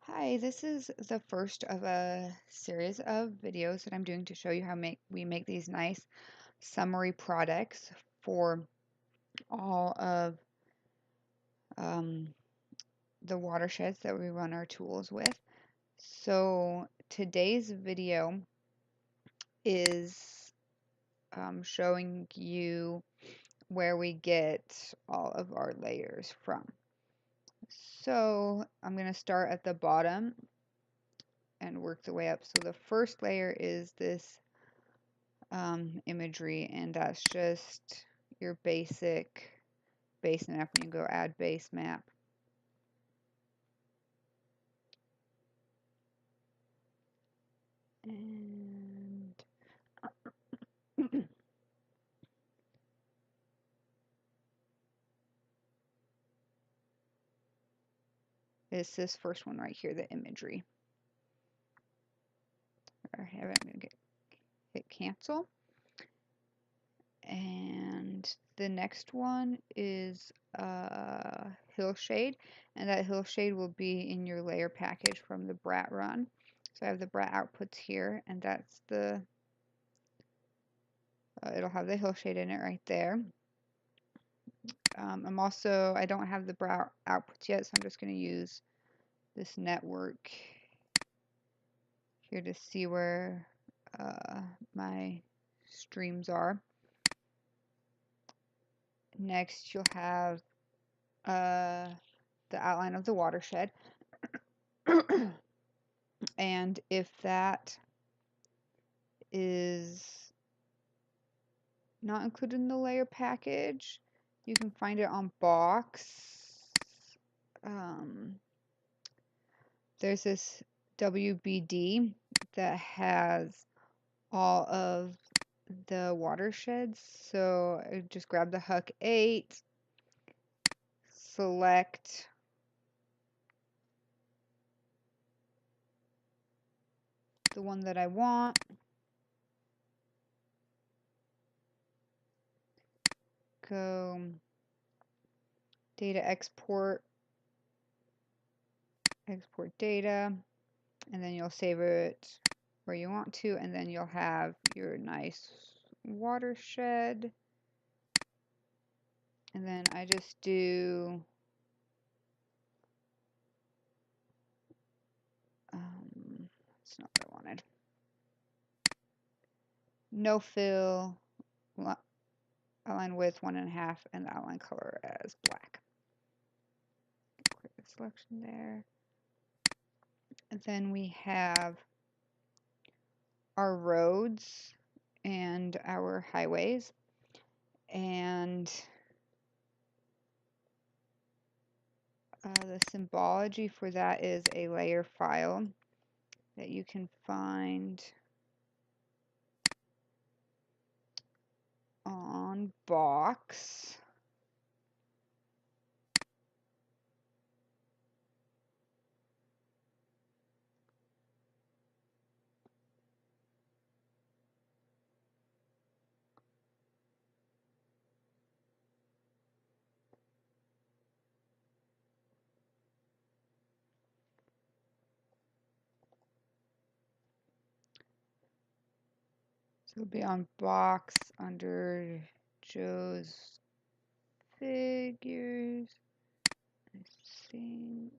Hi, this is the first of a series of videos that I'm doing to show you how we make these nice summary products for all of um, the watersheds that we run our tools with. So today's video is showing you where we get all of our layers from. So I'm going to start at the bottom and work the way up. So the first layer is this imagery, and that's just your basic base map. When you go add base map, and it's this first one right here, the imagery. I'm going to hit cancel. And the next one is hillshade, and that hillshade will be in your layer package from the BRAT run. So I have the BRAT outputs here, and that's the it'll have the hillshade in it right there. I don't have the BRAT outputs yet, so I'm just going to use this network here to see where my streams are. Next, you'll have the outline of the watershed. And if that is not included in the layer package, you can find it on box. There's this WBD that has all of the watersheds. So I just grab the Huck 8, select the one that I want, go data export, export data, and then you'll save it where you want to, and then you'll have your nice watershed. And then I just do that's not what I wanted. No fill, outline width 1.5, and the outline color as black. Clear the selection there. And then we have our roads and our highways, and the symbology for that is a layer file that you can find on box. So it'll be on box under Joe's figures. I think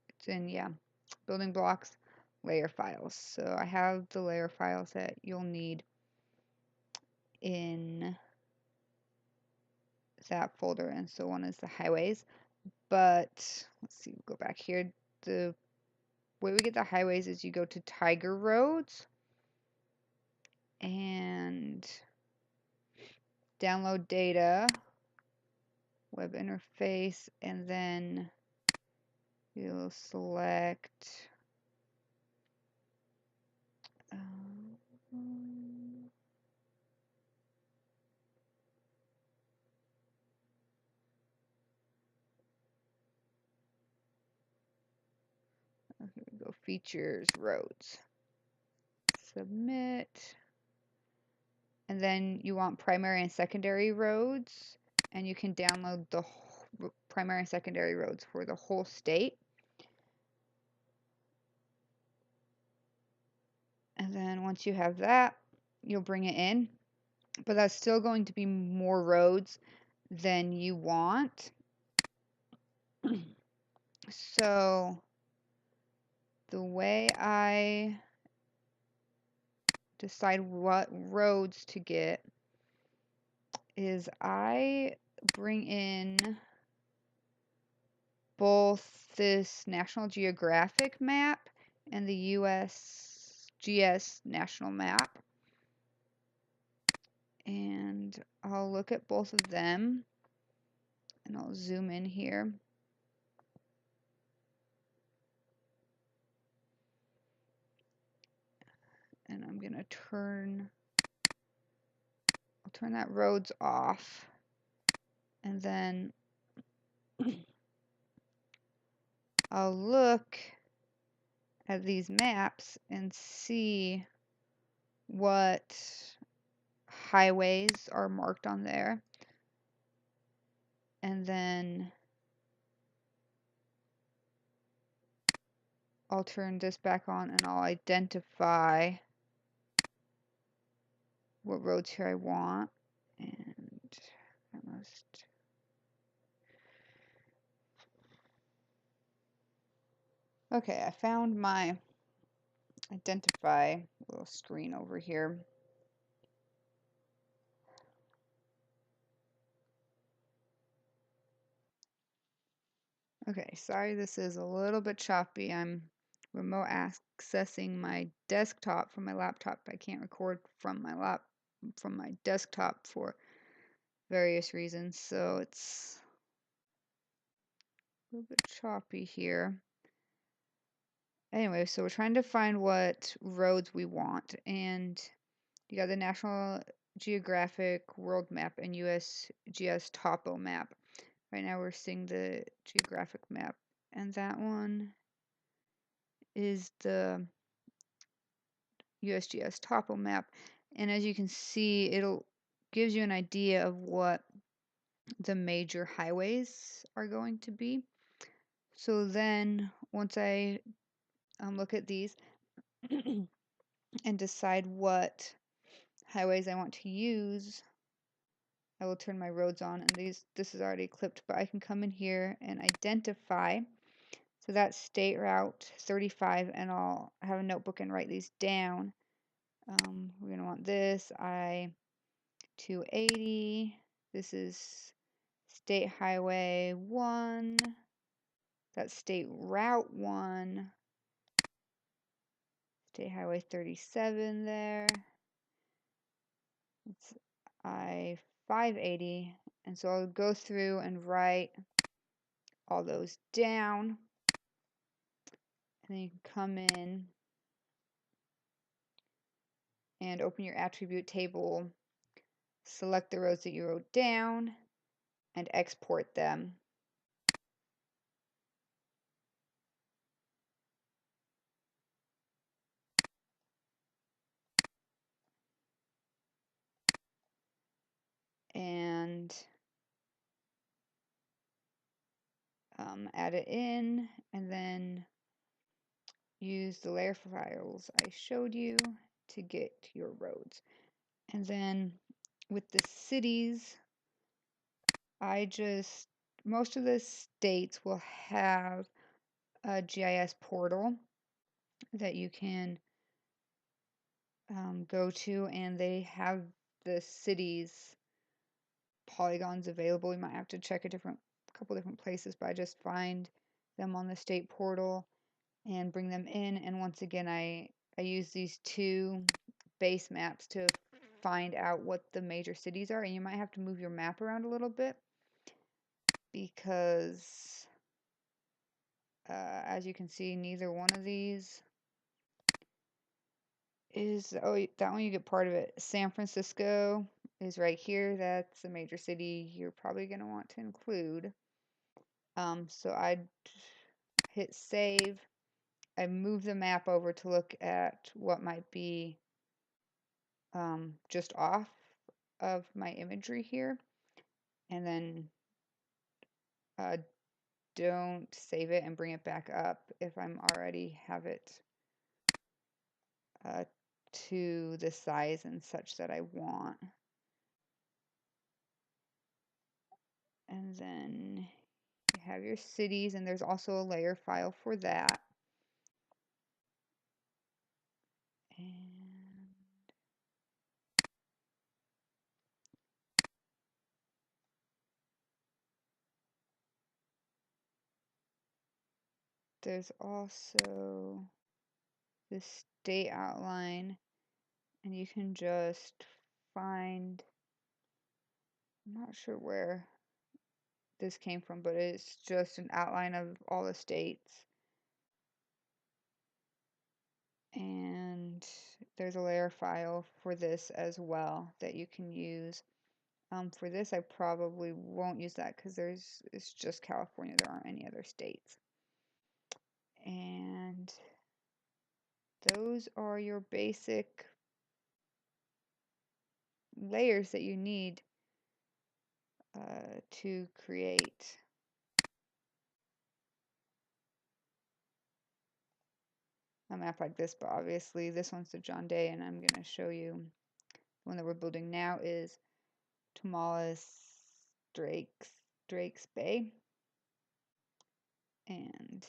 it's in, yeah, building blocks, layer files. So I have the layer files that you'll need in that folder, and so one is the highways. But let's see, we'll go back here. The way we get the highways is you go to Tiger Roads and download data, web interface, and then you'll select here we go, features, roads, submit, and then you want primary and secondary roads, and you can download the primary and secondary roads for the whole state. And then once you have that, you'll bring it in, but that's still going to be more roads than you want. So the way I decide what roads to get is I bring in both this National Geographic map and the USGS national map. And I'll look at both of them and I'll zoom in here. And I'm gonna I'll turn that roads off. And then I'll look at these maps and see what highways are marked on there. And then I'll turn this back on and I'll identify what roads here I want. And I must. Okay, I found my identify little screen over here. Okay, sorry this is a little bit choppy. I'm remote accessing my desktop from my laptop. I can't record from my desktop for various reasons, so it's a little bit choppy here. Anyway, so we're trying to find what roads we want, and you got the National Geographic World Map and USGS Topo Map. Right now we're seeing the geographic map, and that one is the USGS Topo Map. And as you can see, it'll gives you an idea of what the major highways are going to be. So then once I look at these and decide what highways I want to use, I will turn my roads on, and this is already clipped, but I can come in here and identify. So that's State Route 35, and I'll have a notebook and write these down. We're going to want this I-280. This is State Highway 1. That's State Route 1. State Highway 37 there. It's I-580. And so I'll go through and write all those down. And then you can come in and open your attribute table, select the roads that you wrote down, and export them. And add it in, and then use the layer files I showed you to get your roads. And then with the cities, most of the states will have a GIS portal that you can go to, and they have the cities polygons available. You might have to check a couple different places, but I just find them on the state portal and bring them in. And once again, I use these two base maps to find out what the major cities are. And you might have to move your map around a little bit because as you can see, neither one of these is, oh, that one you get part of it. San Francisco is right here. That's a major city you're probably going to want to include. So I'd hit save. I move the map over to look at what might be just off of my imagery here, and then don't save it and bring it back up if I'm already have it to the size and such that I want. And then you have your cities, and there's also a layer file for that. And there's also the state outline, and you can just find, I'm not sure where this came from, but it's just an outline of all the states. And there's a layer file for this as well that you can use. For this, I probably won't use that because it's just California. There aren't any other states. And those are your basic layers that you need to create a map like this. But obviously, this one's the John Day, and I'm going to show you the one that we're building now is Chalese Drake's Bay. And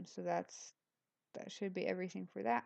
so that should be everything for that.